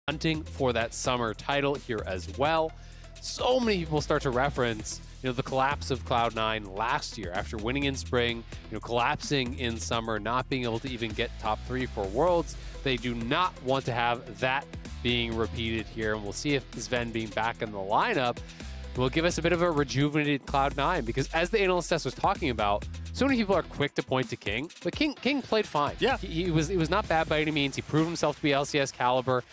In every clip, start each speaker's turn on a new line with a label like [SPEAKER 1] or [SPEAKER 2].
[SPEAKER 1] hunting for that summer title here as well. So many people start to reference, the collapse of Cloud9 last year after winning in spring, collapsing in summer, not being able to even get top 3 for Worlds. They do not want to have that being repeated here, and we'll see if Sven being back in the lineup will give us a bit of a rejuvenated Cloud9, because as the analyst test was talking about, so many people are quick to point to King, but King played fine.
[SPEAKER 2] Yeah.
[SPEAKER 1] He was not bad by any means. He proved himself to be LCS caliber.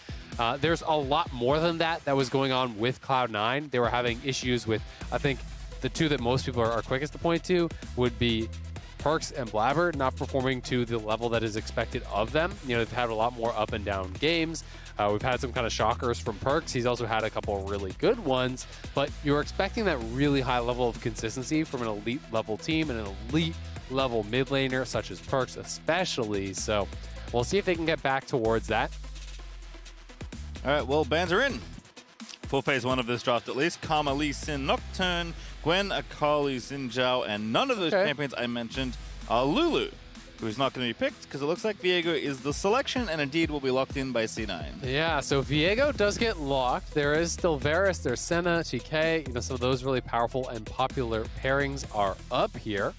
[SPEAKER 1] There's a lot more than that was going on with Cloud9. They were having issues with, I think, the two that most people are quickest to point to would be Perks and Blabber not performing to the level that is expected of them. They've had a lot more up and down games. We've had some kind of shockers from Perks. He's also had a couple of really good ones, but you're expecting that really high level of consistency from an elite level team and an elite level mid laner such as Perks especially. So we'll see if they can get back towards that.
[SPEAKER 2] All right, well, bans are in for phase 1 of this draft at least. Karma, Lee Sin, Nocturne, Gwen, Akali, Xin Zhao, and none of those champions I mentioned are Lulu, who's not going to be picked because it looks like Viego is the selection and indeed will be locked in by C9.
[SPEAKER 1] Yeah, so Viego does get locked. There is still Varus, there's Senna, TK. Some of those really powerful and popular pairings are up here.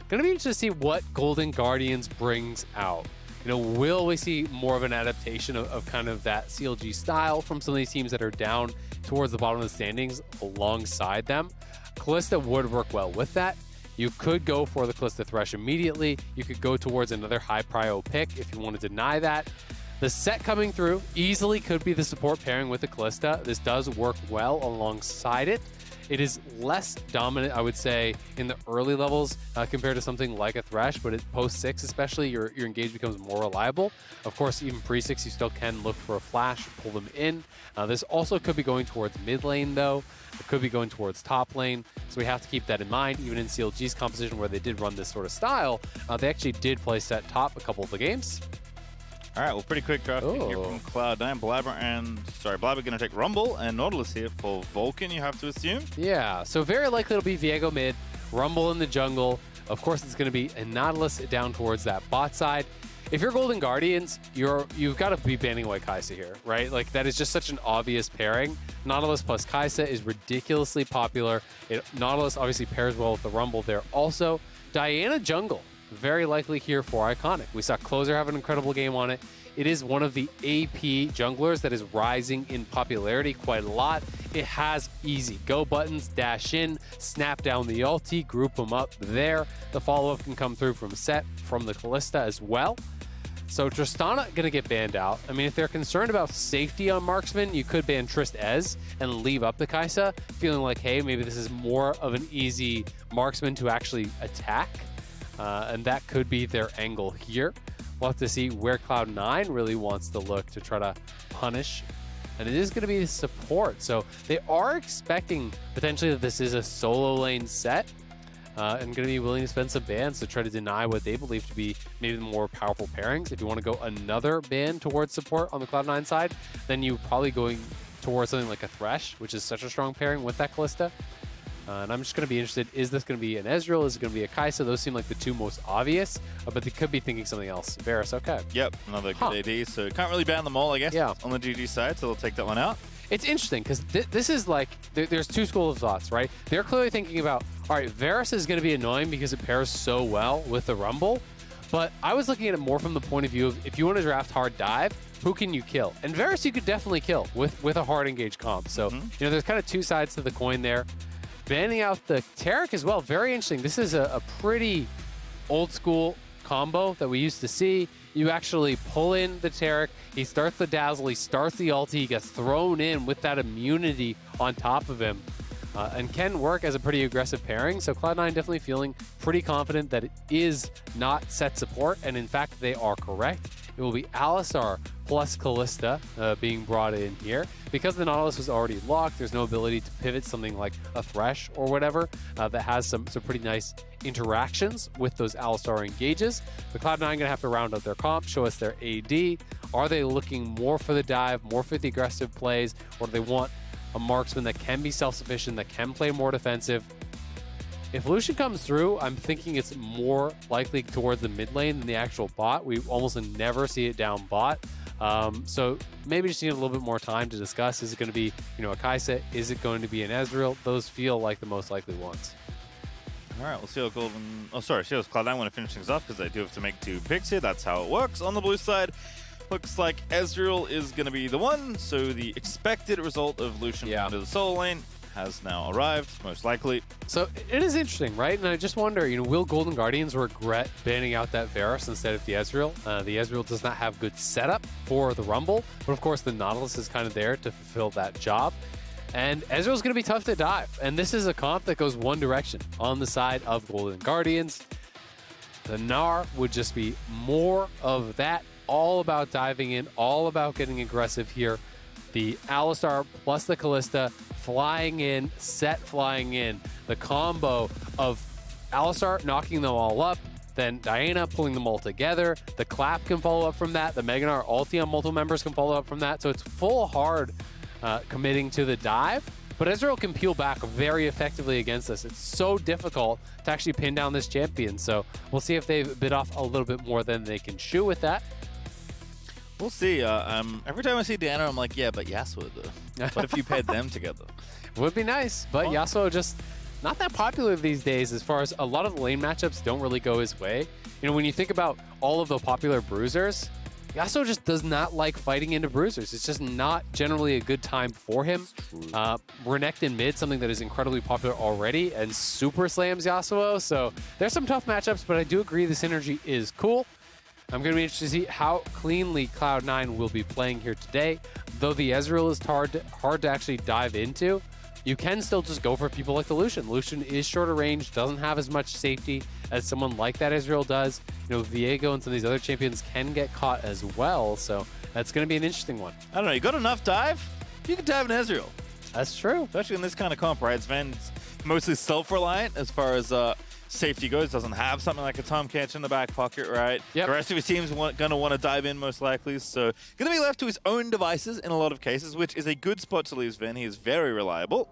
[SPEAKER 1] Going to be interested to see what Golden Guardians brings out. Will we see more of an adaptation of kind of that CLG style from some of these teams that are down towards the bottom of the standings alongside them? Kalista would work well with that. You could go for the Kalista Thresh immediately. You could go towards another high prio pick if you want to deny that. The set coming through easily could be the support pairing with the Kalista. This does work well alongside it. It is less dominant, I would say, in the early levels compared to something like a Thresh, but at post 6 especially, your engage becomes more reliable. Of course, even pre-6, you still can look for a flash, pull them in. This also could be going towards mid lane, though. It could be going towards top lane, so we have to keep that in mind. Even in CLG's composition, where they did run this sort of style, they actually did play set top a couple of the games.
[SPEAKER 2] All right, well, pretty quick draft pick here from Cloud9. Blabber going to take Rumble, and Nautilus here for Vulcan, you have to assume.
[SPEAKER 1] Yeah, so very likely it'll be Viego mid, Rumble in the jungle. Of course, it's going to be a Nautilus down towards that bot side. If you're Golden Guardians, you've got to be banning away Kai'Sa here, right? Like, that is just such an obvious pairing. Nautilus plus Kai'Sa is ridiculously popular. Nautilus obviously pairs well with the Rumble there. Also, Diana jungle. Very likely here for Iconic. We saw Closer have an incredible game on it. It is one of the AP junglers that is rising in popularity quite a lot. It has easy go buttons, dash in, snap down the ulti, group them up there. The follow-up can come through from Set, from the Kalista as well. So Tristana going to get banned out. I mean, if they're concerned about safety on marksman, you could ban Trist Ez and leave up the Kai'Sa, feeling like, hey, maybe this is more of an easy marksman to actually attack. And that could be their angle here. We'll have to see where Cloud9 really wants to look to try to punish. And it is going to be support. So they are expecting potentially that this is a solo lane set and going to be willing to spend some bans to try to deny what they believe to be maybe the more powerful pairings. If you want to go another ban towards support on the Cloud9 side, then you're probably going towards something like a Thresh, which is such a strong pairing with that Kalista. And I'm just going to be interested, is this going to be an Ezreal? Is it going to be a Kai'Sa? Those seem like the two most obvious, but they could be thinking something else. Varus, okay.
[SPEAKER 2] Yep, another good AD, so can't really ban them all, I guess, on the GG side, so they'll take that one out.
[SPEAKER 1] It's interesting, because this is like, there's two schools of thoughts, right? They're clearly thinking about, all right, Varus is going to be annoying because it pairs so well with the Rumble, but I was looking at it more from the point of view of, if you want to draft hard dive, who can you kill? And Varus you could definitely kill with a hard engage comp. So, there's kind of two sides to the coin there. Banning out the Taric as well, very interesting. This is a pretty old school combo that we used to see. You actually pull in the Taric, he starts the Dazzle, he starts the ulti, he gets thrown in with that immunity on top of him. And can work as a pretty aggressive pairing, so Cloud9 definitely feeling pretty confident that it is not set support, and in fact they are correct. It will be Alistar plus Kalista being brought in here. Because the Nautilus was already locked, there's no ability to pivot something like a Thresh or whatever that has some pretty nice interactions with those Alistar engages. The Cloud9 going to have to round out their comp, show us their AD. Are they looking more for the dive, more for the aggressive plays, or do they want a marksman that can be self-sufficient, that can play more defensive? If Lucian comes through, I'm thinking it's more likely towards the mid lane than the actual bot. We almost never see it down bot. So maybe just need a little bit more time to discuss. Is it going to be, a Kai'Sa? Is it going to be an Ezreal? Those feel like the most likely ones.
[SPEAKER 2] All right, we'll see how see how Cloud9 want to finish things off, because they do have to make 2 picks here. That's how it works. On the blue side, looks like Ezreal is going to be the one, so the expected result of Lucian into the solo lane has now arrived, most likely.
[SPEAKER 1] So it is interesting, right? And I just wonder, will Golden Guardians regret banning out that Varus instead of the Ezreal? The Ezreal does not have good setup for the Rumble, but of course the Nautilus is kind of there to fulfill that job. And Ezreal's going to be tough to dive. And this is a comp that goes one direction on the side of Golden Guardians. The Gnar would just be more of that, all about diving in, all about getting aggressive here. The Alistar plus the Kalista flying in, Set flying in. The combo of Alistar knocking them all up, then Diana pulling them all together. The clap can follow up from that. The Mega Gnar ulti on multiple members can follow up from that. So it's full hard committing to the dive. But Ezreal can peel back very effectively against this. It's so difficult to actually pin down this champion. So we'll see if they've bit off a little bit more than they can chew with that.
[SPEAKER 2] We'll see. Every time I see Diana, I'm like, yeah, but Yasuo, though. What if you paired them together?
[SPEAKER 1] Would be nice, but Yasuo just not that popular these days, as far as a lot of the lane matchups don't really go his way. When you think about all of the popular bruisers, Yasuo just does not like fighting into bruisers. It's just not generally a good time for him. Renekton in mid, something that is incredibly popular already, and super slams Yasuo. So there's some tough matchups, but I do agree the synergy is cool. I'm going to be interested to see how cleanly Cloud9 will be playing here today. Though the Ezreal is hard to actually dive into, you can still just go for people like the Lucian. Lucian is shorter range, doesn't have as much safety as someone like that Ezreal does. Viego and some of these other champions can get caught as well, so that's going to be an interesting one.
[SPEAKER 2] I don't know, you got enough dive? You can dive in Ezreal.
[SPEAKER 1] That's true.
[SPEAKER 2] Especially in this kind of comp, right? Sven's mostly self-reliant as far as safety goes. Doesn't have something like a Tom Catch in the back pocket, right?
[SPEAKER 1] Yep.
[SPEAKER 2] The rest of his team's going to want to dive in most likely, so going to be left to his own devices in a lot of cases, which is a good spot to leave Sven. He is very reliable,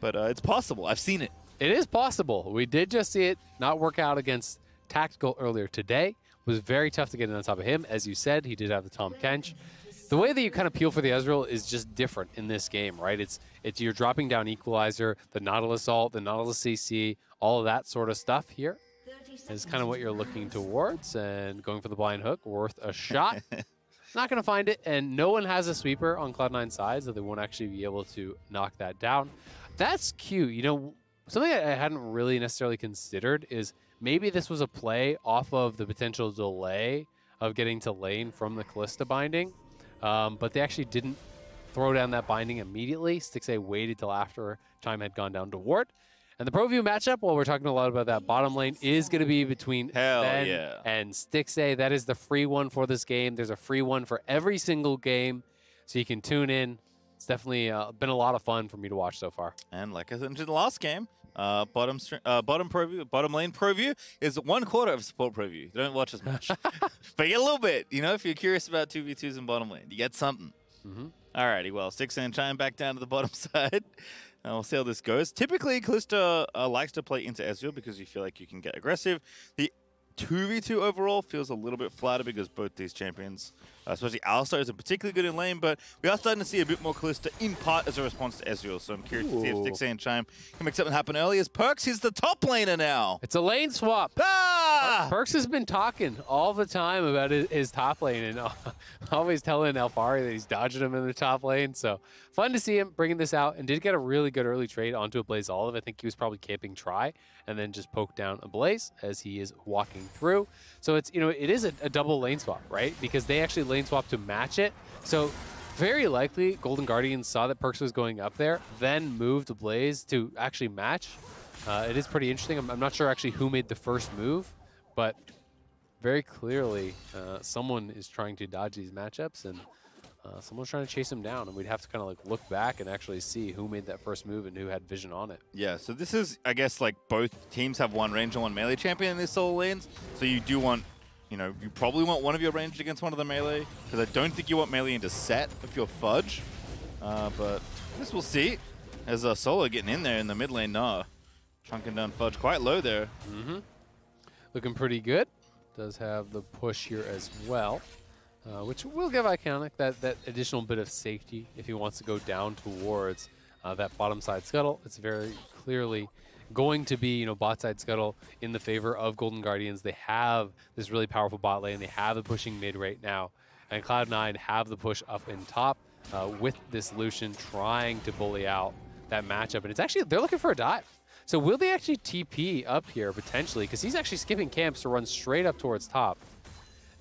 [SPEAKER 2] but it's possible. I've seen it.
[SPEAKER 1] It is possible. We did just see it not work out against Tactical earlier today. It was very tough to get in on top of him. As you said, he did have the Tom Kench. The way that you kind of peel for the Ezreal is just different in this game, right? It's you're dropping down Equalizer, the Nautilus ult, the Nautilus CC, all of that sort of stuff here is kind of what you're looking towards, and going for the blind hook, worth a shot. Not going to find it, and no one has a sweeper on Cloud9 side, so they won't actually be able to knock that down. That's cute. Something I hadn't really necessarily considered is maybe this was a play off of the potential delay of getting to lane from the Kalista binding. But they actually didn't throw down that binding immediately. Stixxay waited till after time had gone down to ward. And the Pro View matchup, while we're talking a lot about that bottom lane, is going to be between Ben and Stixxay. That is the free one for this game. There's a free one for every single game, so you can tune in. It's definitely been a lot of fun for me to watch so far.
[SPEAKER 2] And like I said in the last game, bottom lane Pro View is 1/4 of support Pro View. You don't watch as much, but you get a little bit. If you're curious about 2v2s in bottom lane, you get something. Alrighty, well, Stixxay and Chime back down to the bottom side. We'll see how this goes. Typically, Kalista likes to play into Ezreal because you feel like you can get aggressive. The 2v2 overall feels a little bit flatter because both these champions, especially Alistar, is particularly good in lane, but we are starting to see a bit more Kalista in part as a response to Ezreal, so I'm curious to see if Stixxay and Chime can make something happen early, as Perkz is the top laner now.
[SPEAKER 1] It's a lane swap.
[SPEAKER 2] Ah!
[SPEAKER 1] Perkz has been talking all the time about his top lane and always telling Alfari that he's dodging him in the top lane, so fun to see him bringing this out, and did get a really good early trade onto a Blaze Olive. I think he was probably camping Try and then just poked down a Blaze as he is walking through. So it's, it is a double lane swap, right? Because they actually lane swap to match it. So very likely Golden Guardians saw that Perkz was going up there, then moved Blaze to actually match. It is pretty interesting. I'm not sure actually who made the first move, but very clearly someone is trying to dodge these matchups, and someone's trying to chase him down, and we'd have to kind of look back and actually see who made that first move and who had vision on it.
[SPEAKER 2] Yeah, so this is, I guess, both teams have one range and one melee champion in these solo lanes, so you do want, you probably want one of your ranged against one of the melee, because I don't think you want melee into set if you're Fudge, but I guess we'll see. As Solo getting in there in the mid lane, chunking down Fudge quite low there.
[SPEAKER 1] Looking pretty good. Does have the push here as well. which will give Iconic that additional bit of safety if he wants to go down towards that bottom side scuttle. It's very clearly going to be, bot side scuttle in the favor of Golden Guardians. They have this really powerful bot lane. They have the pushing mid right now. And Cloud9 have the push up in top with this Lucian trying to bully out that matchup. And it's actually, they're looking for a dive. So will they actually TP up here potentially? Because he's actually skipping camps to run straight up towards top.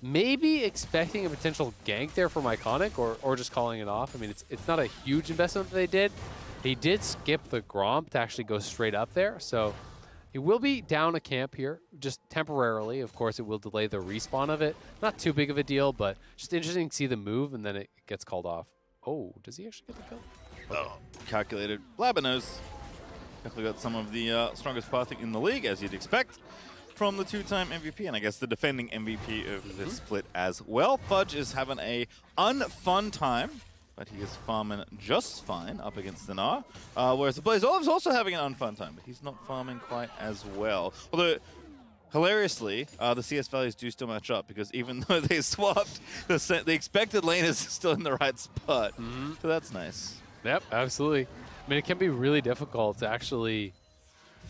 [SPEAKER 1] Maybe expecting a potential gank there from Iconic or just calling it off. I mean, it's not a huge investment that they did. He did skip the Gromp to actually go straight up there. So he will be down a camp here, just temporarily. Of course, it will delay the respawn of it. Not too big of a deal, but just interesting to see the move, and then it gets called off. Oh, does he actually get the kill?
[SPEAKER 2] Oh, calculated. Labanos definitely got some of the strongest pathing in the league, as you'd expect, from the two-time MVP, and I guess the defending MVP of this split as well. Fudge is having a unfun time, but he is farming just fine up against the Gnar. Whereas the Blaze Olive's also having an unfun time, but he's not farming quite as well. Although, hilariously, the CS values do still match up, because even though they swapped, the expected lane is still in the right spot. So that's nice.
[SPEAKER 1] Yep, absolutely. I mean, it can be really difficult to actually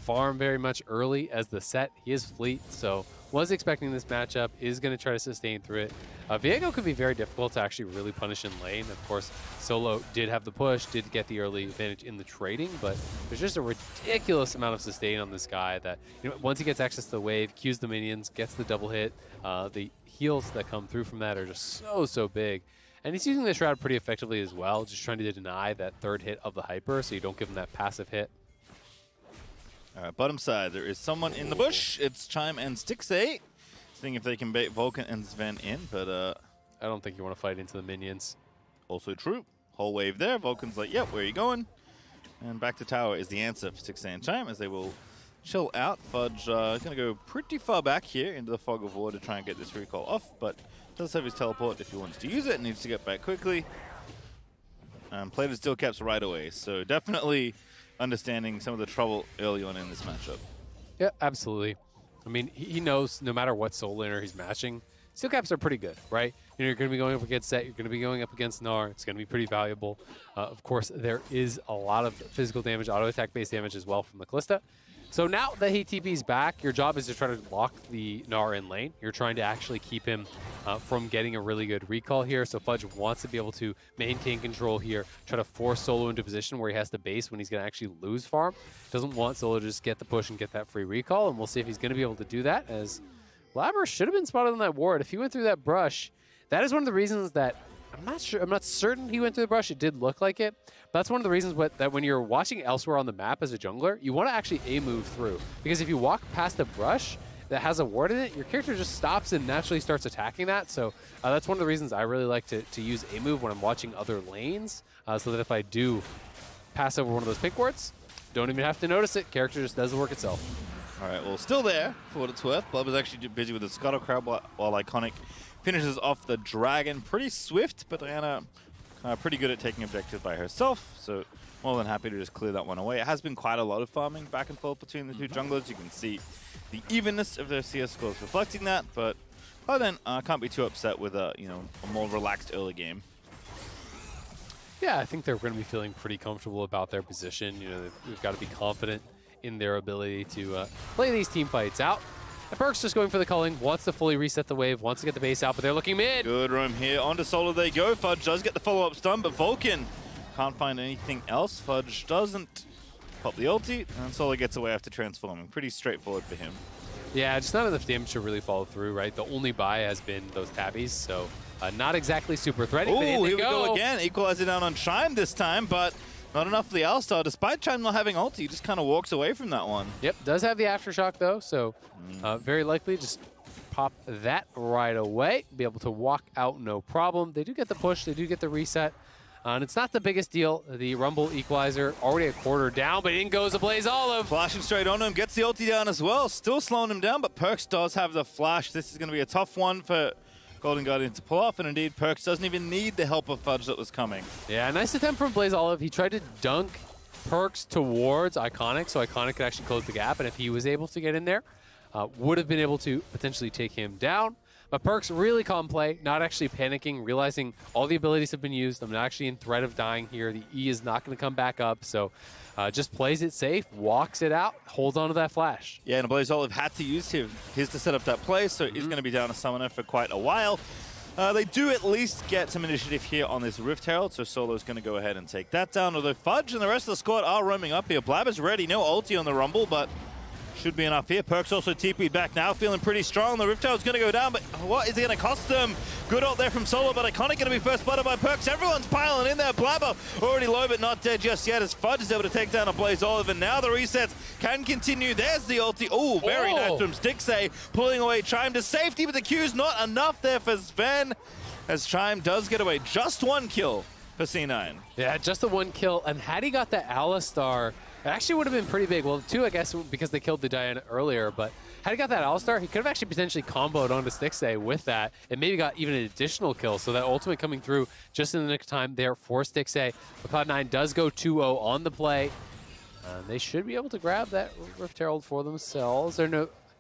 [SPEAKER 1] farm very much early as the set. He is fleet, so was expecting this matchup, is going to try to sustain through it. Viego could be very difficult to actually really punish in lane. Of course, Solo did have the push, did get the early advantage in the trading, but there's just a ridiculous amount of sustain on this guy that, once he gets access to the wave, Qs the minions, gets the double hit, the heals that come through from that are just so big. And he's using the Shroud pretty effectively as well, just trying to deny that third hit of the Hyper so you don't give him that passive hit.
[SPEAKER 2] All right, bottom side, there is someone in the bush. It's Chime and Stixay, seeing if they can bait Vulcan and Sven in, but
[SPEAKER 1] I don't think you want to fight into the minions.
[SPEAKER 2] Also true. Whole wave there. Vulcan's like, yep, where are you going? And back to tower is the answer for Stixay and Chime, as they will chill out. Fudge is going to go pretty far back here into the fog of war to try and get this recall off, but does have his teleport if he wants to use it, needs to get back quickly. Played his steel caps right away, so definitely understanding some of the trouble early on in this matchup.
[SPEAKER 1] Yeah, absolutely. I mean, he knows no matter what soul laner he's matching, steel caps are pretty good, right? You're going to be going up against Set, you're going to be going up against Gnar, it's going to be pretty valuable. Of course, there is a lot of physical damage, auto attack based damage as well from the Kalista. So now that he TP's back, your job is to try to lock the Gnar in lane. You're trying to actually keep him from getting a really good recall here. So Fudge wants to be able to maintain control here, try to force Solo into a position where he has to base when he's going to actually lose farm. Doesn't want Solo to just get the push and get that free recall, and we'll see if he's going to be able to do that, as Labber should have been spotted on that ward. If he went through that brush, that is one of the reasons that I'm not certain he went through the brush. It did look like it. But that's one of the reasons that when you're watching elsewhere on the map as a jungler, you want to actually A-move through. Because if you walk past a brush that has a ward in it, your character just stops and naturally starts attacking that. So that's one of the reasons I really like to use A-move when I'm watching other lanes, so that if I do pass over one of those pink wards, don't even have to notice it. Character just does the work itself.
[SPEAKER 2] All right, well, still there for what it's worth. Blub is actually busy with the Scuttle Crab while Iconic finishes off the Dragon. Pretty swift, but Diana pretty good at taking objectives by herself, so more than happy to just clear that one away. It has been quite a lot of farming back and forth between the two junglers. You can see the evenness of their CS scores reflecting that, but then can't be too upset with a more relaxed early game.
[SPEAKER 1] Yeah, I think they're going to be feeling pretty comfortable about their position. They've got to be confident in their ability to play these team fights out. And Perk's just going for the culling, wants to fully reset the wave, wants to get the base out, but they're looking mid.
[SPEAKER 2] Good roam here. Onto Solo they go. Fudge does get the follow-up stun, but Vulcan can't find anything else. Fudge doesn't pop the ulti, and Solo gets away after transforming. Pretty straightforward for him.
[SPEAKER 1] Yeah, just not enough damage to really follow through, right? The only buy has been those tabbies, so not exactly super threatening.
[SPEAKER 2] Oh, here we go again. Equalizer down on Chime this time, but not enough for the All-Star. Despite Chime not having ulti, he just kind of walks away from that one.
[SPEAKER 1] Yep, does have the Aftershock though, so very likely just pop that right away. Be able to walk out no problem. They do get the push, they do get the reset. And it's not the biggest deal. The Rumble Equalizer already a quarter down, but in goes the Blaze Olive.
[SPEAKER 2] Flashing straight on him, gets the ulti down as well. Still slowing him down, but Perks does have the flash. This is going to be a tough one for Golden Guardian to pull off, and indeed Perks doesn't even need the help of Fudge that was coming.
[SPEAKER 1] Yeah, nice attempt from Blaze Olive. He tried to dunk Perks towards Iconic, so Iconic could actually close the gap, and if he was able to get in there, would have been able to potentially take him down. But Perkz really calm play, not actually panicking, realizing all the abilities have been used. I'm not actually in threat of dying here. The E is not going to come back up, so just plays it safe, walks it out, holds on to that flash.
[SPEAKER 2] Yeah, and Blaze Olive had to use his to set up that play, so he's going to be down a summoner for quite a while. They do at least get some initiative here on this Rift Herald, so Solo's going to go ahead and take that down. Although Fudge and the rest of the squad are roaming up here. Blabber's ready, no ulti on the Rumble, but should be enough here. Perkz also TP'd back now, feeling pretty strong. The Rift Herald's going to go down, but what is it going to cost them? Good ult there from Solo, but Iconic going to be first blooded by Perkz. Everyone's piling in there. Blabber already low, but not dead just yet, as Fudge is able to take down a Blaze Olive, and now the resets can continue. There's the ulti. Oh, very nice from Stixxay, pulling away Chime to safety, but the Q's not enough there for Sven, as Chime does get away. Just one kill for C9.
[SPEAKER 1] Yeah, just the one kill, and had he got the Alistar, it actually would have been pretty big. Well, two, I guess, because they killed the Diana earlier, but had he got that Alistar, he could have actually potentially comboed onto Stixxay with that, and maybe got even an additional kill. So that ultimate coming through just in the nick of time there for Stixxay. But Cloud9 does go 2-0 on the play. They should be able to grab that Rift Herald for themselves.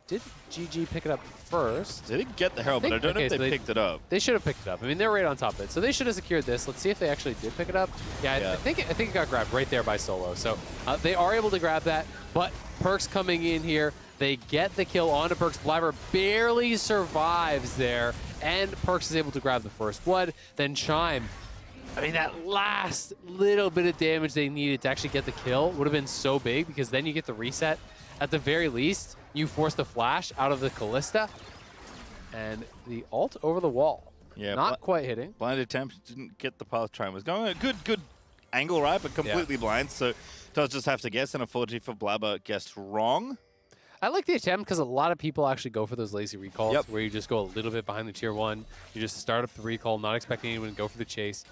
[SPEAKER 1] Did GG pick it up first?
[SPEAKER 2] They didn't get the Herald, but I don't know if they picked it up.
[SPEAKER 1] They should have picked it up. I mean, they're right on top of it. So they should have secured this. Let's see if they actually did pick it up. Yeah. I think it got grabbed right there by Solo. So they are able to grab that, but Perkz coming in here. They get the kill onto Perkz. Blabber barely survives there, and Perkz is able to grab the first blood. Then Chime. I mean, that last little bit of damage they needed to actually get the kill would have been so big, because then you get the reset. At the very least, you force the flash out of the Kalista, and the ult over the wall. Yeah, not quite hitting.
[SPEAKER 2] Blind attempt, didn't get the path Chime was going. A good angle, right? But completely blind, so does just have to guess, and a 4G for Blabber guessed wrong.
[SPEAKER 1] I like the attempt because a lot of people actually go for those lazy recalls where you just go a little bit behind the tier 1. You just start up the recall, not expecting anyone to go for the chase.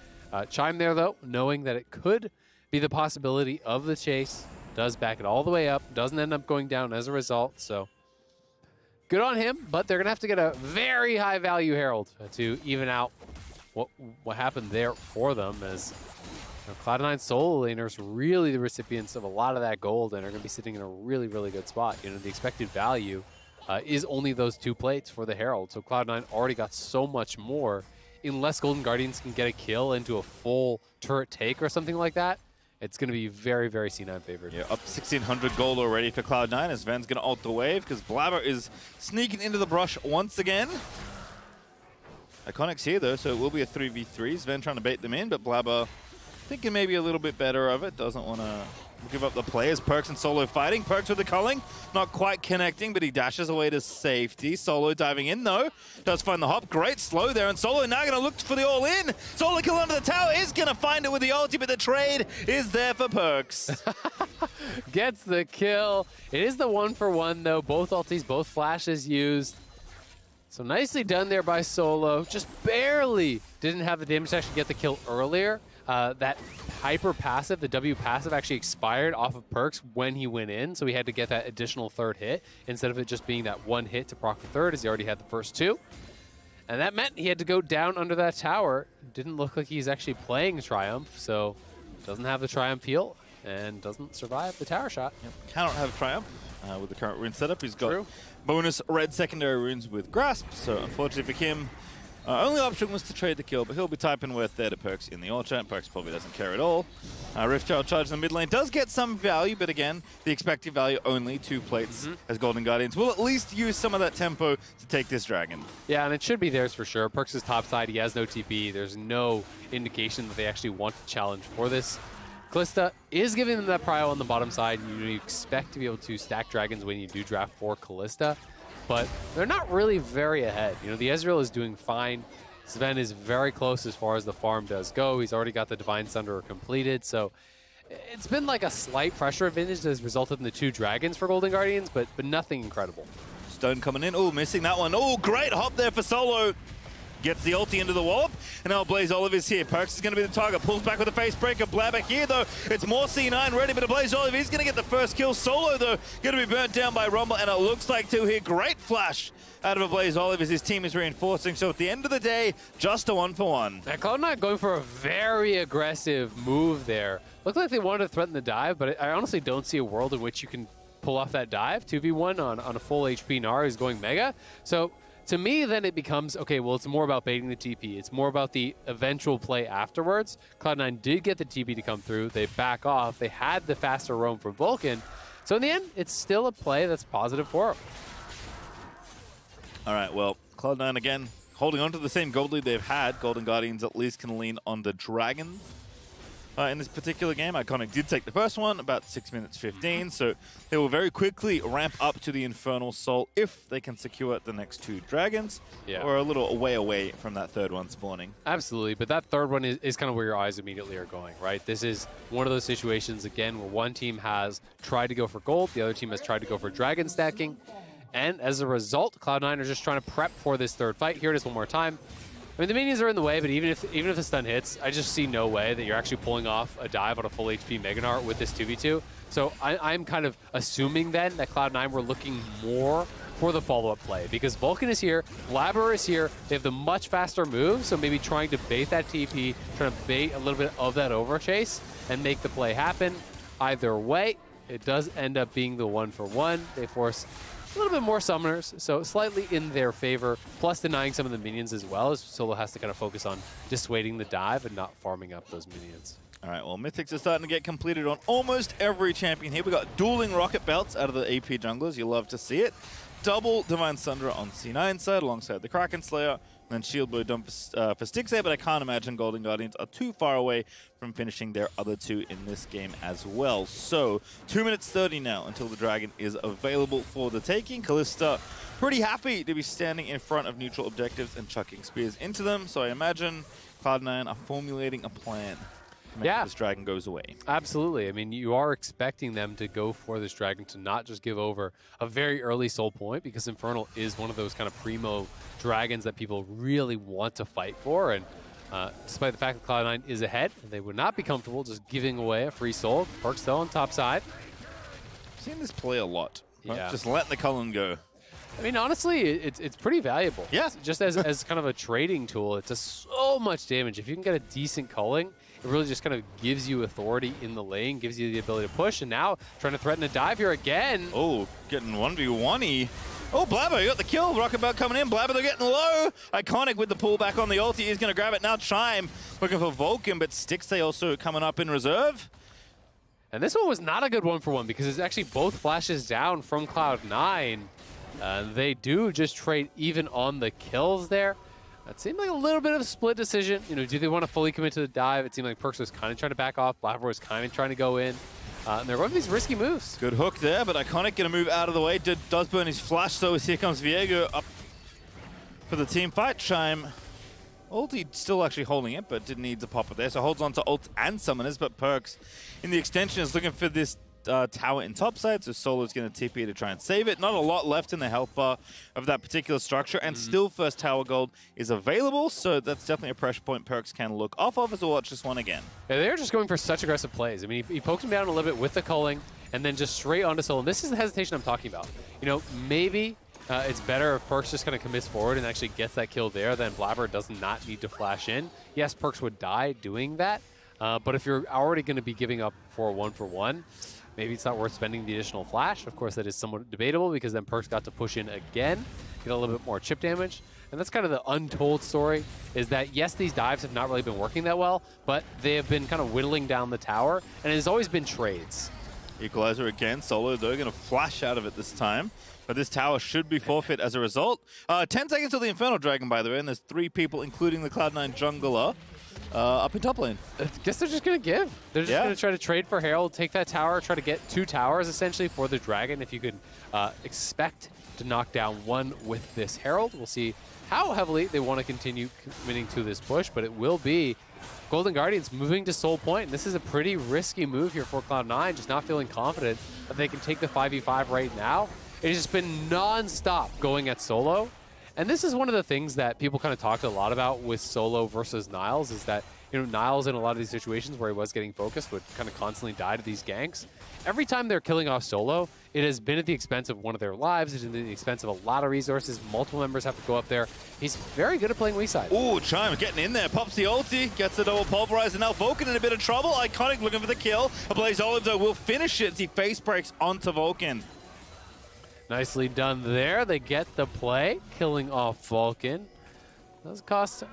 [SPEAKER 1] Chime there, though, knowing that it could be the possibility of the chase. Does back it all the way up, doesn't end up going down as a result, so good on him, but they're going to have to get a very high value Herald to even out what happened there for them, as Cloud9 solo laners really the recipients of a lot of that gold and are going to be sitting in a really, really good spot. You know, the expected value is only those 2 plates for the Herald, so Cloud9 already got so much more. Unless Golden Guardians can get a kill into a full turret take or something like that, it's going to be very, very C9 favored.
[SPEAKER 2] Yeah, up 1,600 gold already for Cloud9 as Ven's going to ult the wave because Blabber is sneaking into the brush once again. Iconic's here though, so it will be a 3v3. Sven trying to bait them in, but Blabber thinking maybe a little bit better of it. Doesn't want to give up the players. Perkz and Solo fighting. Perkz with the culling. Not quite connecting, but he dashes away to safety. Solo diving in, though. Does find the hop. Great slow there. And Solo now going to look for the all-in. Solo kill under the tower. Is going to find it with the ulti, but the trade is there for Perkz.
[SPEAKER 1] Gets the kill. It is the 1-for-1, though. Both ultis, both flashes used. So nicely done there by Solo. Just barely didn't have the damage to actually get the kill earlier. That hyper passive, the W passive, actually expired off of Perkz when he went in, so he had to get that additional 3rd hit instead of it just being that 1 hit to proc the 3rd, as he already had the first 2. And that meant he had to go down under that tower. Didn't look like he's actually playing Triumph, so doesn't have the Triumph heal and doesn't survive the tower shot.
[SPEAKER 2] Yep. Cannot have Triumph with the current rune setup. He's got bonus red secondary runes with Grasp, so unfortunately for him, only option was to trade the kill, but he'll be typing worth there to Perkz in the all chat. Perkz probably doesn't care at all. Rift Child charge in the mid lane does get some value, but again, the expected value only 2 plates as Golden Guardians will at least use some of that tempo to take this dragon. Yeah,
[SPEAKER 1] and it should be theirs for sure. Perkz is top side, he has no TP. There's no indication that they actually want to challenge for this. Kalista is giving them that prio on the bottom side. You expect to be able to stack dragons when you do draft for Kalista, but they're not really very ahead. You know, the Ezreal is doing fine. Sven is very close as far as the farm does go. He's already got the Divine Sunderer completed, so it's been like a slight pressure advantage that has resulted in the 2 dragons for Golden Guardians, but nothing incredible.
[SPEAKER 2] Stone coming in. Oh, missing that one. Oh, great hop there for Solo. Gets the ulti into the wallop, and now Blaze Olive is here. Perkz is going to be the target. Pulls back with a face breaker. Blabber here, though. It's more C9 ready, but Blaze Olive is going to get the first kill. Solo, though, going to be burnt down by Rumble, and it looks like 2 here. Great flash out of a Blaze Olive as his team is reinforcing. So at the end of the day, just a 1-for-1.
[SPEAKER 1] Now, Cloud9 going for a very aggressive move there. Looked like they wanted to threaten the dive, but I honestly don't see a world in which you can pull off that dive. 2v1 on a full HP Gnar who's going Mega. So to me, then it becomes, okay, well, it's more about baiting the TP. It's more about the eventual play afterwards. Cloud9 did get the TP to come through. They back off. They had the faster roam from Vulcan. So in the end, it's still a play that's positive for them.
[SPEAKER 2] All right, well, Cloud9 again, holding on to the same gold lead they've had. Golden Guardians at least can lean on the Dragon. In this particular game, Iconic did take the first one, about 6 minutes 15, so they will very quickly ramp up to the Infernal Soul if they can secure the next 2 Dragons, or a little away from that third one spawning.
[SPEAKER 1] Absolutely, but that third one is kind of where your eyes immediately are going, right? This is one of those situations, again, where one team has tried to go for gold, the other team has tried to go for Dragon stacking, and as a result, Cloud9 are just trying to prep for this third fight. Here it is one more time. I mean, the minions are in the way, but even if the stun hits, I just see no way that you're actually pulling off a dive on a full HP Meganar with this 2v2. So I'm kind of assuming then that Cloud9 were looking more for the follow-up play because Vulcan is here, Blabber is here, they have the much faster move, so maybe trying to bait that TP, trying to bait a little bit of that overchase and make the play happen. Either way, it does end up being the 1-for-1. They force a little bit more summoners, so slightly in their favor, plus denying some of the minions as well, as Solo has to kind of focus on dissuading the dive and not farming up those minions.
[SPEAKER 2] All right, well, Mythics are starting to get completed on almost every champion here. We got dueling rocket belts out of the AP junglers. You love to see it. Double Divine Sunderer on C9 side alongside the Kraken Slayer. And then Shield Bow dump for Stixxay, but I can't imagine Golden Guardians are too far away from finishing their other 2 in this game as well. So, 2 minutes 30 now until the Dragon is available for the taking. Kalista pretty happy to be standing in front of neutral objectives and chucking spears into them. So I imagine Cloud9 are formulating a plan to make this Dragon goes away.
[SPEAKER 1] Absolutely. I mean, you are expecting them to go for this Dragon to not just give over a very early soul point, because Infernal is one of those kind of primo Dragons that people really want to fight for. And despite the fact that Cloud9 is ahead, they would not be comfortable just giving away a free soul. Perk's still on top side.
[SPEAKER 2] I've seen this play a lot. Right? Just let the Cullen go.
[SPEAKER 1] I mean, honestly, it's pretty valuable.
[SPEAKER 2] Yeah.
[SPEAKER 1] Just as kind of a trading tool, it does so much damage. If you can get a decent culling, it really just kind of gives you authority in the lane, gives you the ability to push, and now trying to threaten a dive here again.
[SPEAKER 2] Oh, getting 1v1-y. Oh, Blabber, you got the kill. Rocket Belt coming in. Blabber, they're getting low. Iconic with the pullback on the ulti. He's going to grab it now. Chime looking for Vulcan, but Stixxay also coming up in reserve.
[SPEAKER 1] And this one was not a good 1-for-1 because it's actually both flashes down from Cloud9. They do just trade even on the kills there. It seemed like a little bit of a split decision. You know, do they want to fully commit to the dive? It seemed like Perks was kind of trying to back off. Blabber was kind of trying to go in. And they're going these risky moves.
[SPEAKER 2] Good hook there, but Iconic going to move out of the way. Does burn his flash, though, as here comes Viego up for the team fight. Chime, ulti still actually holding it, but didn't need to pop it there. So holds on to ult and summoners, but Perks in the extension is looking for this tower in topside, so Solo's going to TP to try and save it. Not a lot left in the health bar of that particular structure, and still first tower gold is available, so that's definitely a pressure point Perks can look off of as we'll watch this one again.
[SPEAKER 1] Yeah, they're just going for such aggressive plays. I mean, he pokes him down a little bit with the culling, and then just straight onto Solo. And this is the hesitation I'm talking about. You know, maybe it's better if Perks just kind of commits forward and actually gets that kill there, then Blabber does not need to flash in. Yes, Perks would die doing that, but if you're already going to be giving up for a 1-for-1, maybe it's not worth spending the additional flash. Of course, that is somewhat debatable because then Perks got to push in again, get a little bit more chip damage. And that's kind of the untold story, is that, yes, these dives have not really been working that well, but they have been kind of whittling down the tower, and it has always been trades.
[SPEAKER 2] Equalizer again. Solo, though, going to flash out of it this time. But this tower should be forfeit as a result. 10 seconds till the Infernal Dragon, by the way, and there's 3 people, including the Cloud9 jungler, up in top lane.
[SPEAKER 1] I guess they're just going to give. They're just going to try to trade for Herald, take that tower, try to get 2 towers, essentially, for the Dragon. If you could expect to knock down 1 with this Herald, we'll see how heavily they want to continue committing to this push, but it will be Golden Guardians moving to Soul Point. This is a pretty risky move here for Cloud9, just not feeling confident that they can take the 5v5 right now. It has just been non-stop going at Solo. And this is one of the things that people kind of talked a lot about with Solo versus Niles, is that, you know, Niles in a lot of these situations where he was getting focused would kind of constantly die to these ganks. Every time they're killing off Solo, it has been at the expense of one of their lives. It's been at the expense of a lot of resources. Multiple members have to go up there. He's very good at playing weak side.
[SPEAKER 2] Ooh, Chime getting in there. Pops the ulti, gets the double pulverize, and now Vulcan in a bit of trouble. Iconic looking for the kill. Ablaze Olive, though, will finish it as he face breaks onto Vulcan.
[SPEAKER 1] Nicely done there. They get the play, killing off Vulcan. Does cost a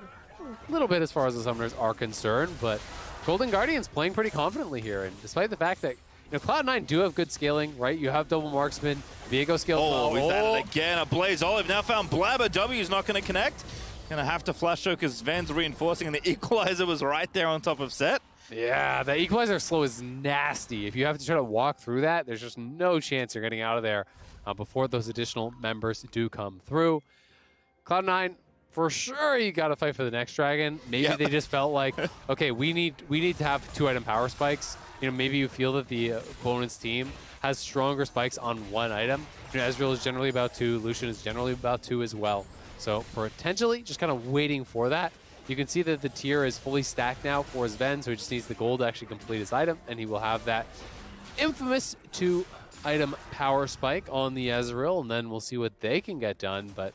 [SPEAKER 1] little bit as far as the Summoners are concerned, but Golden Guardians playing pretty confidently here. And despite the fact that Cloud9 do have good scaling, right? You have double marksman, Viego scales.
[SPEAKER 2] Oh, he's at it again. A Blaze Olive now found Blabber. W is not going to connect. Going to have to flash choke because Van's reinforcing, and the equalizer was right there on top of set.
[SPEAKER 1] Yeah, the equalizer slow is nasty. If you have to try to walk through that, there's just no chance you're getting out of there before those additional members do come through. Cloud9, for sure, you got to fight for the next dragon. Maybe they just felt like, okay, we need to have 2-item power spikes. Maybe you feel that the opponent's team has stronger spikes on 1 item. Ezreal is generally about 2. Lucian is generally about 2 as well. So potentially just kind of waiting for that. You can see that the tier is fully stacked now for Sven, so he just needs the gold to actually complete his item, and he will have that infamous 2-item power spike on the Ezreal, and then we'll see what they can get done. But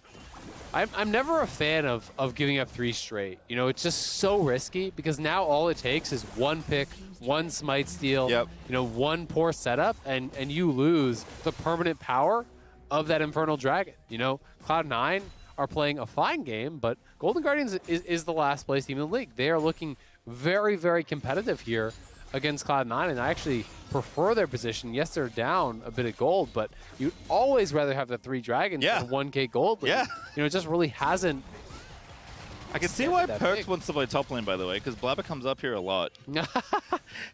[SPEAKER 1] I'm never a fan of giving up 3 straight. It's just so risky because now all it takes is 1 pick, 1 smite steal, 1 poor setup, and you lose the permanent power of that Infernal Dragon. Cloud9 are playing a fine game, but Golden Guardians is the last place team in the league. They are looking very, very competitive here against Cloud9, and I actually prefer their position. Yes, they're down a bit of gold, but you'd always rather have the 3 dragons than 1K gold. It just really hasn't.
[SPEAKER 2] I can see why Perks wants to play top lane, by the way, because Blabber comes up here a lot.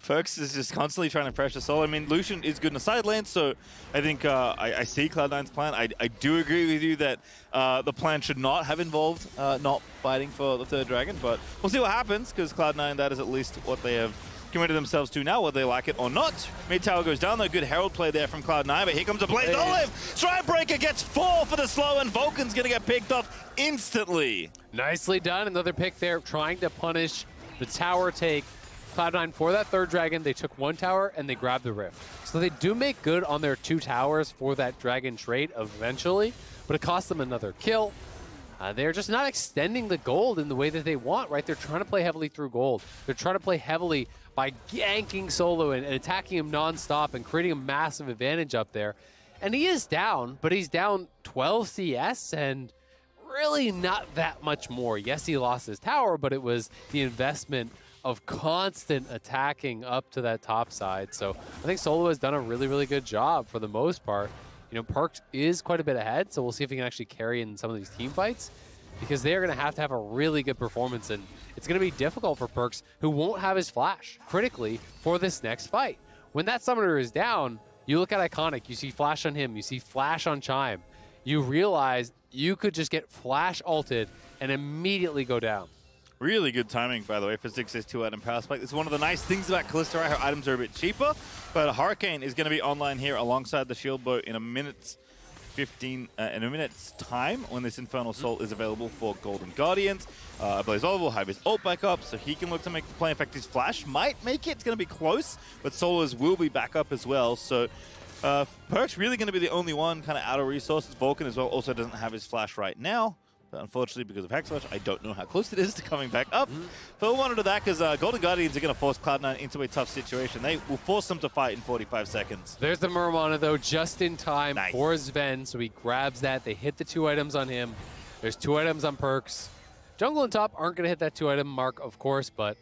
[SPEAKER 2] Perks is just constantly trying to pressure Solo. I mean, Lucian is good in the side lane, so I think I see Cloud9's plan. I do agree with you that the plan should not have involved not fighting for the 3rd dragon, but we'll see what happens, because Cloud9, that is at least what they have committed themselves to now, whether they like it or not. Mid tower goes down, though. Good Herald play there from Cloud9, but here comes a Blaze Olive. Stridebreaker gets 4 for the slow, and Vulcan's going to get picked off instantly.
[SPEAKER 1] Nicely done. Another pick there, trying to punish the tower take. Cloud9 for that 3rd dragon, they took 1 tower and they grabbed the Rift. So they do make good on their 2 towers for that dragon trait eventually, but it cost them another kill. They're just not extending the gold in the way that they want, right? They're trying to play heavily through gold. They're trying to play heavily by ganking Solo and attacking him nonstop and creating a massive advantage up there. And he is down, but he's down 12 CS and really not that much more. Yes, he lost his tower, but it was the investment of constant attacking up to that top side. So I think Solo has done a really, really good job for the most part. Perks is quite a bit ahead, so we'll see if he can actually carry in some of these team fights, because they are going to have a really good performance, and it's going to be difficult for Perks, who won't have his flash critically for this next fight. When that summoner is down, you look at Iconic, you see flash on him, you see flash on Chime. You realize you could just get flash ulted and immediately go down.
[SPEAKER 2] Really good timing, by the way, for 6's 2-item power spike. It's one of the nice things about Kalista, right? Her items are a bit cheaper, but Hurricane is going to be online here alongside the Shield Bow in a minute's time when this Infernal Soul is available for Golden Guardians. Blaze Olive will have his ult back up, so he can look to make the play. In fact, his flash might make it. It's going to be close, but Solo's will be back up as well. So Perk's really going to be the only one kind of out of resources. Vulcan as well also doesn't have his flash right now. Unfortunately, because of Hex Flash, I don't know how close it is to coming back up. But we'll monitor that, because Golden Guardians are going to force Cloud9 into a tough situation. They will force them to fight in 45 seconds.
[SPEAKER 1] There's the Murmana, though, just in time for Sven. So he grabs that. They hit the 2 items on him. There's 2 items on Perks. Jungle and top aren't going to hit that 2-item mark, of course, but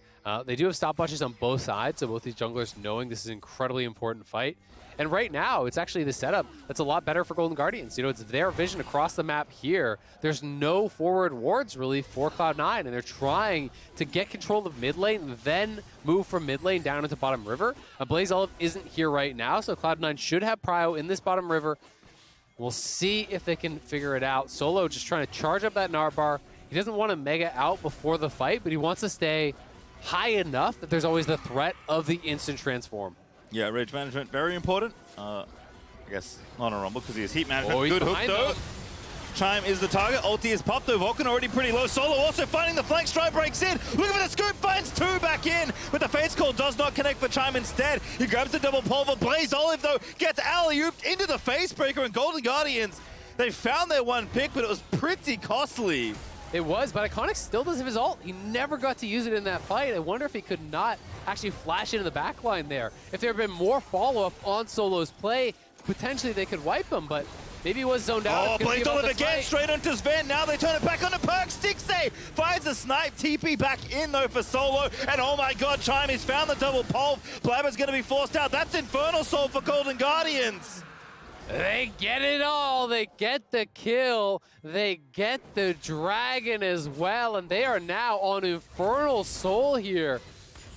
[SPEAKER 1] they do have stopwatches on both sides. So both these junglers knowing this is an incredibly important fight. And right now, it's actually the setup that's a lot better for Golden Guardians. It's their vision across the map here. There's no forward wards, really, for Cloud9, and they're trying to get control of mid lane, then move from mid lane down into bottom river. Blaze Olive isn't here right now, so Cloud9 should have prio in this bottom river. We'll see if they can figure it out. Solo just trying to charge up that Narbar. He doesn't want to mega out before the fight, but he wants to stay high enough that there's always the threat of the instant transform.
[SPEAKER 2] Yeah, rage management, very important. I guess not a Rumble because he has heat management.
[SPEAKER 1] Oh,
[SPEAKER 2] good hook, though. Chime is the target. Ulti is popped, though. Vulcan already pretty low. Solo also finding the flank. Strike breaks in. Looking for the scoop. Finds 2 back in. But the Fate's Call does not connect for Chime instead. He grabs the double pulver. Blaze Olive, though, gets alley-ooped into the face breaker. And Golden Guardians, they found their 1 pick, but it was pretty costly.
[SPEAKER 1] It was, but Iconic still does have his ult. He never got to use it in that fight. I wonder if he could not actually flash into the backline there. If there had been more follow-up on Solo's play, potentially they could wipe him, but Maybe he was zoned out.
[SPEAKER 2] Oh, blazed olive again, straight onto Sven. Now they turn it back onto Perks. Stixay finds a snipe. TP back in though for Solo. And oh my god, Chime, he's found the double pulve. Blabber's going to be forced out. That's Infernal Soul for Golden Guardians.
[SPEAKER 1] They get it all. They get the kill. They get the dragon as well. And they are now on Infernal Soul here.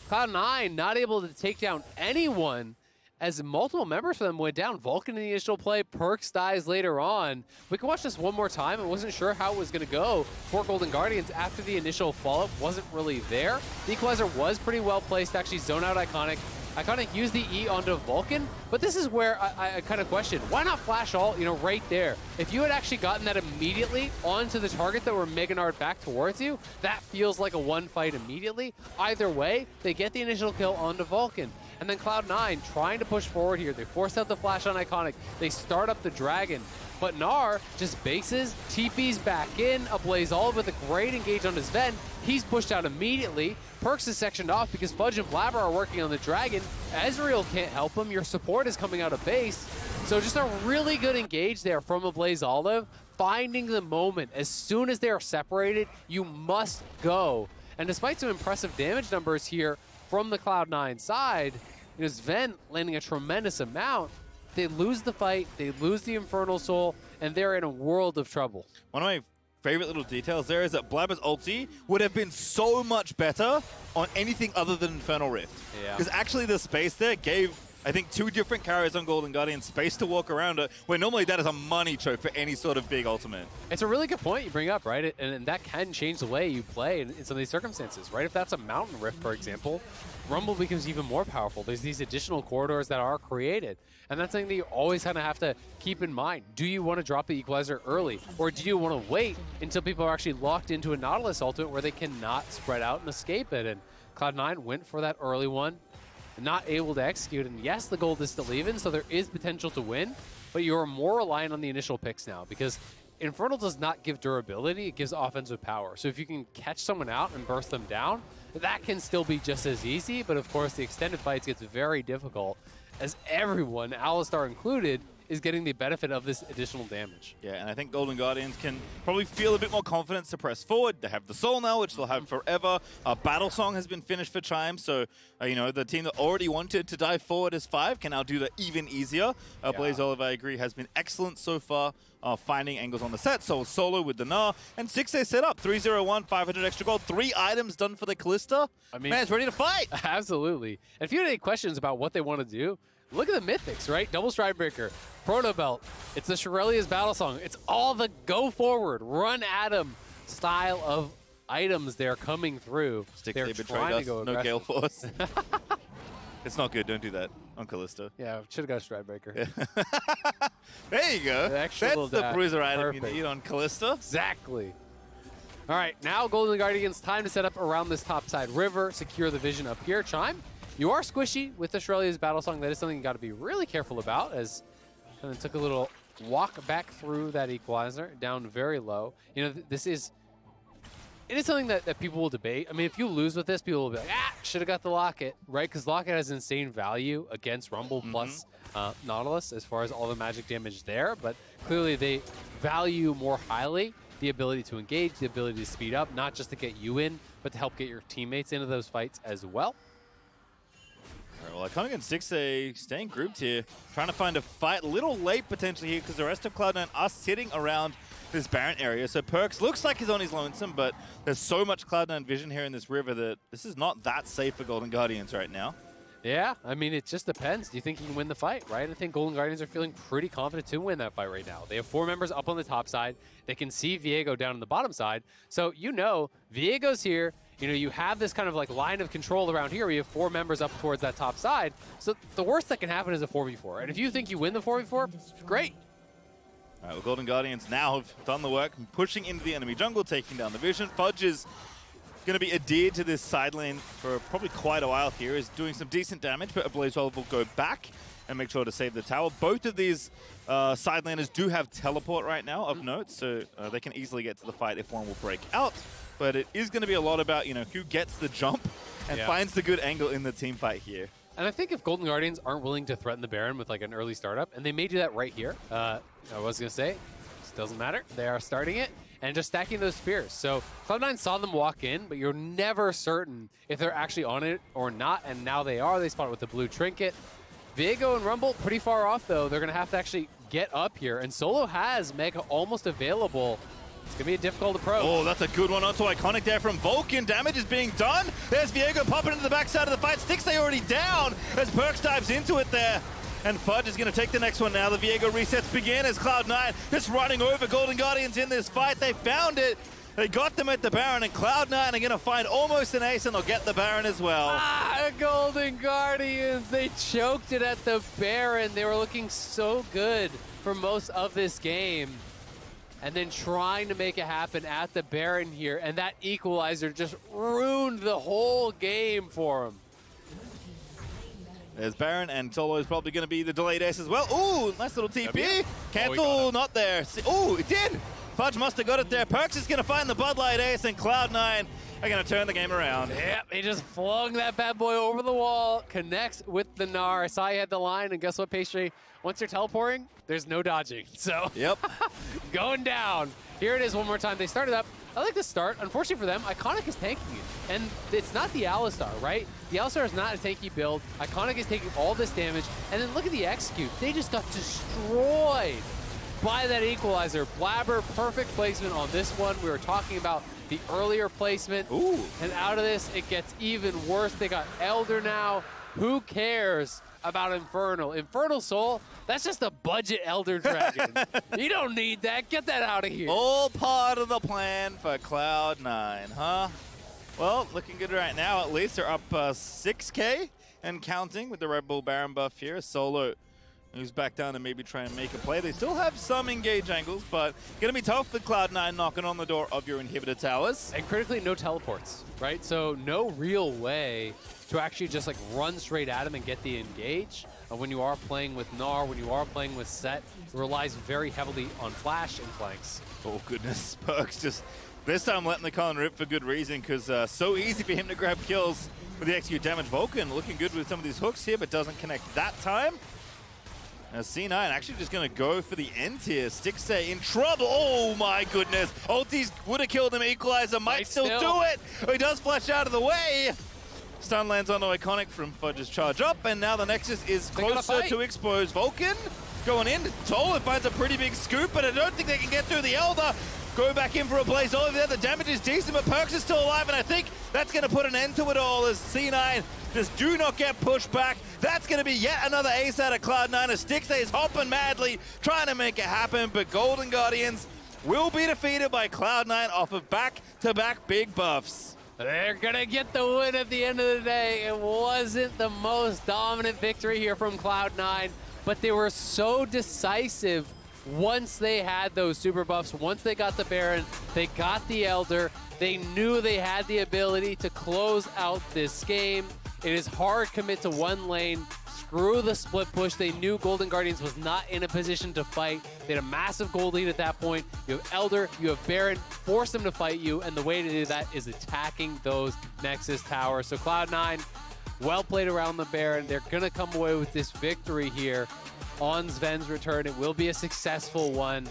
[SPEAKER 1] Cloud9 not able to take down anyone as multiple members for them went down. Vulcan in the initial play, Perks dies later on. We can watch this one more time. I wasn't sure how it was going to go for Golden Guardians after the initial follow-up wasn't really there. The equalizer was pretty well placed to actually zone out Iconic. Iconic used the E onto Vulcan, but this is where I kind of question, why not flash ult, right there? If you had actually gotten that immediately onto the target that were Mega Nard back towards you, that feels like a one fight immediately. Either way, they get the initial kill onto Vulcan. And then Cloud9 trying to push forward here. They force out the flash on Iconic. They start up the Dragon. But Gnar just bases, TP's back in, a Blaze Olive with a great engage on his Ven. He's pushed out immediately. Perks is sectioned off because Fudge and Blabber are working on the Dragon. Ezreal can't help him. Your support is coming out of base. So just a really good engage there from a Blaze Olive. Finding the moment. As soon as they are separated, you must go. And despite some impressive damage numbers here from the Cloud9 side, Sven landing a tremendous amount. They lose the fight, they lose the Infernal Soul, and they're in a world of trouble.
[SPEAKER 2] One of my favorite little details there is that Blabber's ulti would have been so much better on anything other than Infernal Rift.
[SPEAKER 1] Yeah.
[SPEAKER 2] Because actually the space there gave, I think, 2 different carriers on Golden Guardian space to walk around it, where normally that is a money choke for any sort of big ultimate. It's
[SPEAKER 1] a really good point you bring up, right? And that can change the way you play in some of these circumstances, right? If that's a Mountain Rift, for example, Rumble becomes even more powerful. There's these additional corridors that are created. And that's something that you always kind of have to keep in mind. Do you want to drop the equalizer early? Or do you want to wait until people are actually locked into a Nautilus ultimate where they cannot spread out and escape it? And Cloud9 went for that early one, not able to execute. And yes, the gold is still even, so there is potential to win. But you're more reliant on the initial picks now because Infernal does not give durability, it gives offensive power. So if you can catch someone out and burst them down, that can still be just as easy. But of course, the extended fights gets very difficult as everyone, Alistar included, is getting the benefit of this additional damage.
[SPEAKER 2] Yeah, and I think Golden Guardians can probably feel a bit more confidence to press forward. They have the Soul now, which they'll have forever. Battle Song has been finished for Chime, so the team that already wanted to dive forward as 5 can now do that even easier. Blaze Olive, I agree, has been excellent so far, finding angles on the set. So Solo with the Gnar, and 6A set up, 301, 500 extra gold, 3 items done for the Callista. I mean, man, it's ready to fight.
[SPEAKER 1] Absolutely. And if you had any questions about what they want to do, look at the mythics, right? Double Stridebreaker, Proto Belt, it's the Shirelia's Battle Song. It's all the go forward, run at 'em style of items they're coming through.
[SPEAKER 2] They're trying to go no Gale Force. It's not good. Don't do that on Callista.
[SPEAKER 1] Yeah, should have got a Stridebreaker.
[SPEAKER 2] Yeah. There you go. That's the bruiser item you need on Callista.
[SPEAKER 1] Exactly. All right, now Golden Guardians, time to set up around this topside river, secure the vision up here. Chime, you are squishy with the Shirelia's Battle Song. That is something you got to be really careful about, as kind of took a little walk back through that equalizer, down very low. It is something that people will debate. I mean, if you lose with this, people will be like, should have got the Locket, right? Because Locket has insane value against Rumble plus Nautilus as far as all the magic damage there, but clearly they value more highly the ability to engage, the ability to speed up, not just to get you in, but to help get your teammates into those fights as well.
[SPEAKER 2] All right, well, Iconic and 6A staying grouped here, trying to find a fight. A little late potentially here because the rest of Cloud9 are sitting around this Baron area. So Perks looks like he's on his lonesome, but there's so much Cloud9 vision here in this river that this is not that safe for Golden Guardians right now.
[SPEAKER 1] Yeah, I mean, it just depends. Do you think you can win the fight, right? I think Golden Guardians are feeling pretty confident to win that fight right now. They have 4 members up on the top side. They can see Viego down on the bottom side. So Viego's here. You have this kind of like line of control around here where you have 4 members up towards that top side. So the worst that can happen is a 4v4. And if you think you win the 4v4, great.
[SPEAKER 2] All right, well, Golden Guardians now have done the work, pushing into the enemy jungle, taking down the vision. Fudge is going to be adhered to this side lane for probably quite a while here, is doing some decent damage, but a Blaze Olive will go back and make sure to save the tower. Both of these side laners do have teleport right now of note, so they can easily get to the fight if one will break out. But it is going to be a lot about, who gets the jump and finds the good angle in the team fight here.
[SPEAKER 1] And I think if Golden Guardians aren't willing to threaten the Baron with like an early startup, and they may do that right here, I was going to say, it doesn't matter. They are starting it and just stacking those spears. So Cloud9 saw them walk in, but you're never certain if they're actually on it or not, and now they are. They spot it with the blue trinket. Viego and Rumble pretty far off, though. They're going to have to actually get up here, and Solo has Mega almost available. It's going to be a difficult approach.
[SPEAKER 2] Oh, that's a good one onto Iconic there from Vulcan. Damage is being done. There's Viego popping into the backside of the fight. Stixxay already down as Perkz dives into it there. And Fudge is going to take the next one now. The Viego resets begin as Cloud9 just running over Golden Guardians in this fight. They found it. They got them at the Baron, and Cloud9 are going to find almost an ace, and they'll get the Baron as well.
[SPEAKER 1] Golden Guardians, they choked it at the Baron. They were looking so good for most of this game. And then trying to make it happen at the Baron here, and that equalizer just ruined the whole game for him.
[SPEAKER 2] There's Baron, and Solo is probably going to be the delayed ace as well. Ooh, nice little TP. Cancel, not there. Ooh, it did. Fudge must have got it there. Perkz is going to find the Bud Light ace, and Cloud9 are going to turn the game around.
[SPEAKER 1] Yep, he just flung that bad boy over the wall, connects with the Gnar. I saw he had the line, and guess what, Pastry? Once you're teleporting, there's no dodging. So,
[SPEAKER 2] yep,
[SPEAKER 1] going down. Here it is one more time. They started up. I like the start. Unfortunately for them, Iconic is tanking it. And it's not the Alistar, right? The Alistar is not a tanky build. Iconic is taking all this damage. And then look at the execute. They just got destroyed by that equalizer. Blabber, perfect placement on this one. We were talking about the earlier placement.
[SPEAKER 2] Ooh.
[SPEAKER 1] And out of this, it gets even worse. They got Elder now. Who cares about Infernal? Infernal Soul, that's just a budget Elder Dragon. You don't need that. Get that out of here.
[SPEAKER 2] All part of the plan for Cloud9, huh? Well, looking good right now. At least they're up 6K and counting with the Red Bull Baron buff here. Solo moves back down to maybe try and make a play. They still have some engage angles, but going to be tough with Cloud9 knocking on the door of your inhibitor towers.
[SPEAKER 1] And critically, no teleports, right? So no real way to actually just like run straight at him and get the engage. When you are playing with Gnar, when you are playing with Set, it relies very heavily on flash and flanks.
[SPEAKER 2] Oh goodness, Perkz just this time letting the Colin rip for good reason, because so easy for him to grab kills with the execute damage. Vulcan looking good with some of these hooks here, but doesn't connect that time. Now C9 actually just going to go for the end here. Stixxay in trouble. Oh my goodness. Ultis would have killed him. Equalizer might still do it. Oh, he does flash out of the way. Stun lands onto Iconic from Fudge's charge up, and now the Nexus is closer to expose. Vulcan going in. Solo finds a pretty big scoop, but I don't think they can get through the Elder. Go back in for a blaze over there. The damage is decent, but Perkz is still alive, and I think that's going to put an end to it all as C9 just do not get pushed back. That's going to be yet another ace out of Cloud9 as Stixxay is hopping madly, trying to make it happen, but Golden Guardians will be defeated by Cloud9 off of back-to-back big buffs.
[SPEAKER 1] They're going to get the win at the end of the day. It wasn't the most dominant victory here from Cloud9, but they were so decisive once they had those super buffs. Once they got the Baron, they got the Elder. They knew they had the ability to close out this game. It is hard commit to one lane. Screw the split push. They knew Golden Guardians was not in a position to fight. They had a massive gold lead at that point. You have Elder, you have Baron, force them to fight you, and the way to do that is attacking those Nexus towers. So Cloud9, well played around the Baron. They're going to come away with this victory here on Sven's return. It will be a successful one,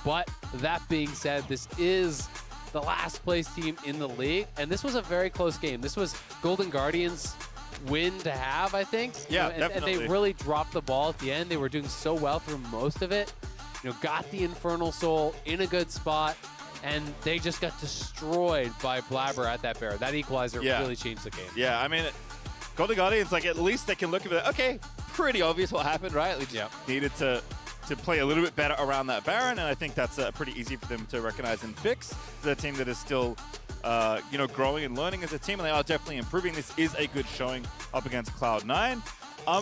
[SPEAKER 1] but that being said, this is the last place team in the league, and this was a very close game. This was Golden Guardians' win to have, I think.
[SPEAKER 2] Yeah,
[SPEAKER 1] definitely. And they really dropped the ball at the end. They were doing so well through most of it. You know, got the Infernal Soul in a good spot, and they just got destroyed by Blabber at that Baron. That equalizer really changed the game.
[SPEAKER 2] Yeah, I mean, Golden Guardians, like, at least they can look at it, okay, pretty obvious what happened, right? They needed to play a little bit better around that Baron, and I think that's pretty easy for them to recognize and fix. The team that is still you know, growing and learning as a team, and they are definitely improving. This is a good showing up against Cloud9.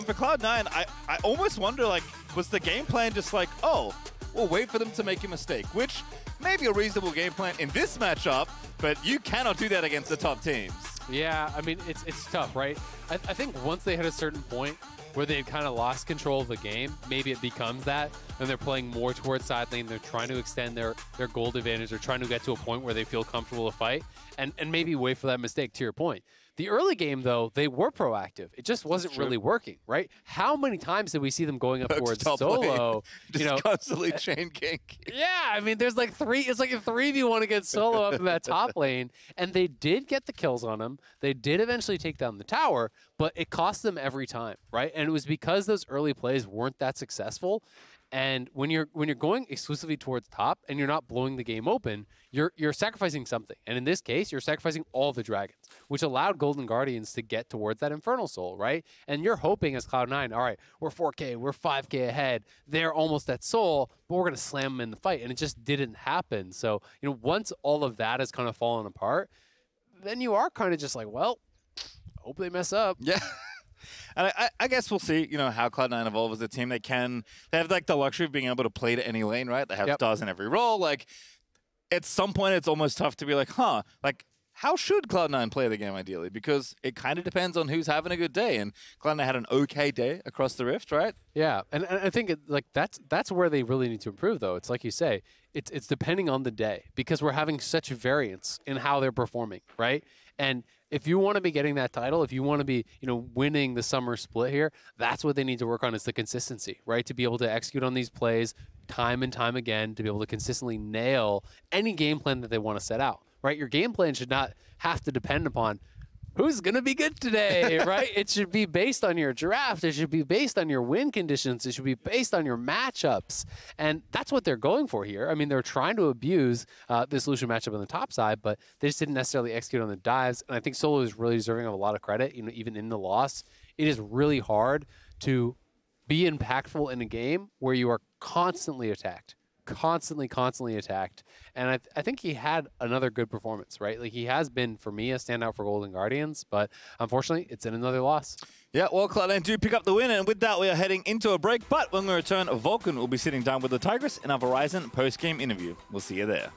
[SPEAKER 2] For Cloud9, I almost wonder, like, was the game plan just like, oh, we'll wait for them to make a mistake, which may be a reasonable game plan in this matchup, but you cannot do that against the top teams.
[SPEAKER 1] Yeah, I mean, it's tough, right? I think once they hit a certain point where they had kind of lost control of the game, maybe it becomes that, and they're playing more towards side lane. They're trying to extend their gold advantage. They're trying to get to a point where they feel comfortable to fight, and maybe wait for that mistake, to your point. The early game, though, they were proactive. It just wasn't really working, right? How many times did we see them going up towards solo?
[SPEAKER 2] Just constantly chain gank.
[SPEAKER 1] Yeah, I mean, there's like three. It's like if 3v1 against solo up in that top lane, and they did get the kills on him. They did eventually take down the tower, but it cost them every time, right? And it was because those early plays weren't that successful. And when you're going exclusively towards top and you're not blowing the game open, you're sacrificing something. And in this case, you're sacrificing all the dragons, which allowed Golden Guardians to get towards that Infernal Soul, right? And you're hoping as Cloud9, all right, we're 4K, we're 5K ahead. They're almost at Soul, but we're going to slam them in the fight. And it just didn't happen. So, once all of that has kind of fallen apart, then you are kind of just like, well, hope they mess up.
[SPEAKER 2] Yeah. And I guess we'll see, how Cloud9 evolve as a team. They have like the luxury of being able to play to any lane, right? They have stars in every role. Like, at some point, it's almost tough to be like, how should Cloud9 play the game ideally? Because it kind of depends on who's having a good day. And Cloud9 had an okay day across the Rift, right?
[SPEAKER 1] Yeah, and I think that's where they really need to improve, though. It's like you say, it's depending on the day because we're having such variance in how they're performing, right? And if you want to be getting that title, if you want to be, winning the summer split here, that's what they need to work on is the consistency, right? To be able to execute on these plays time and time again, to be able to consistently nail any game plan that they want to set out, right? Your game plan should not have to depend upon who's going to be good today, right? It should be based on your draft. It should be based on your win conditions. It should be based on your matchups. And that's what they're going for here. I mean, they're trying to abuse this Lucian matchup on the top side, but they just didn't necessarily execute on the dives. And I think Solo is really deserving of a lot of credit, even in the loss. It is really hard to be impactful in a game where you are constantly attacked. Constantly attacked. And I think he had another good performance, right? Like, he has been, for me, a standout for Golden Guardians, but unfortunately, it's in another loss.
[SPEAKER 2] Yeah, well, Cloud9 do pick up the win, and with that, we are heading into a break. But when we return, Vulcan will be sitting down with the Tigress in our Verizon post-game interview. We'll see you there.